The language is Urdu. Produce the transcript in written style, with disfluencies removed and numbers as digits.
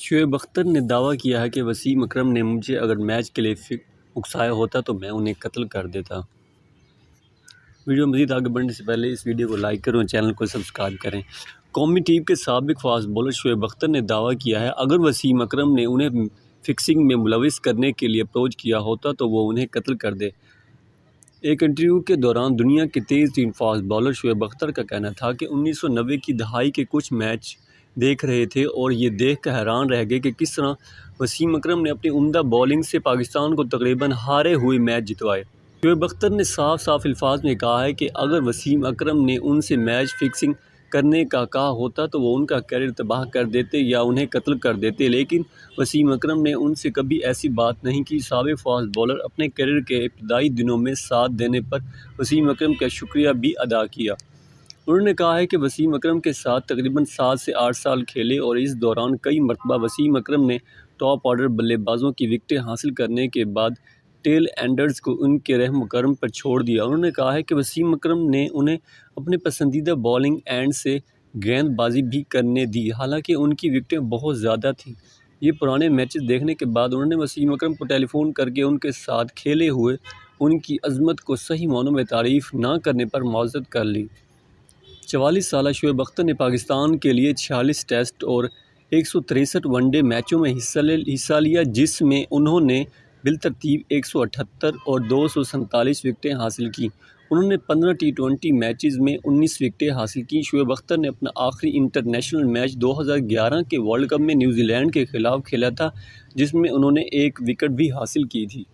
شعیب اختر نے دعویٰ کیا ہے کہ وسیم اکرم نے مجھے اگر میچ کے لیے اکسایا ہوتا تو میں انہیں قتل کر دیتا۔ ویڈیو مزید آگے بڑھنے سے پہلے اس ویڈیو کو لائک کریں اور چینل کو سبسکرائب کریں۔ قومی ٹیم کے سابق فاسٹ بولر شعیب اختر نے دعویٰ کیا ہے اگر وسیم اکرم نے انہیں فکسنگ میں ملوث کرنے کے لیے اپروچ کیا ہوتا تو وہ انہیں قتل کر دے۔ ایک انٹرویو کے دوران دنیا کے تیز ترین فاسٹ بولر شعیب اختر کا کہنا تھا کہ 1990 کی دہائی کے کچھ میچ دیکھ رہے تھے اور یہ دیکھ کر حیران رہ گئے کہ کس طرح وسیم اکرم نے اپنی عمدہ بولنگ سے پاکستان کو تقریباً ہارے ہوئے میچ جتوائے۔ شعیب اختر نے صاف صاف الفاظ میں کہا ہے کہ اگر وسیم اکرم نے ان سے میچ فکسنگ کرنے کا کہا ہوتا تو وہ ان کا کیریئر تباہ کر دیتے یا انہیں قتل کر دیتے، لیکن وسیم اکرم نے ان سے کبھی ایسی بات نہیں کی۔ سابق فاسٹ بولر اپنے کیریئر کے ابتدائی دنوں میں ساتھ دینے پر وسیم اکرم کا شکریہ بھی ادا کیا۔ انہوں نے کہا ہے کہ وسیم اکرم کے ساتھ تقریباً 7 سے 8 سال کھیلے اور اس دوران کئی مرتبہ وسیم اکرم نے ٹاپ آرڈر بلے بازوں کی وکٹیں حاصل کرنے کے بعد ٹیل اینڈرز کو ان کے رحم و کرم پر چھوڑ دیا۔ انہوں نے کہا ہے کہ وسیم اکرم نے انہیں اپنے پسندیدہ بولنگ اینڈ سے گیند بازی بھی کرنے دی، حالانکہ ان کی وکٹیں بہت زیادہ تھیں۔ یہ پرانے میچز دیکھنے کے بعد انہوں نے وسیم اکرم کو ٹیلی فون کر کے ان کے ساتھ کھیلے ہوئے ان کی عظمت کو صحیح معنوں میں تعریف نہ کرنے پر معذرت کر لی۔ 44 سالہ شعیب اختر نے پاکستان کے لیے 46 ٹیسٹ اور 163 ون ڈے میچوں میں حصہ لیا، جس میں انہوں نے بالترتیب 178 اور 247 وکٹیں حاصل کیں۔ انہوں نے 15 ٹی20 میچز میں 19 وکٹیں حاصل کیں۔ شعیب اختر نے اپنا آخری انٹرنیشنل میچ 2011 کے ورلڈ کپ میں نیوزی لینڈ کے خلاف کھیلا تھا، جس میں انہوں نے 1 وکٹ بھی حاصل کی تھی۔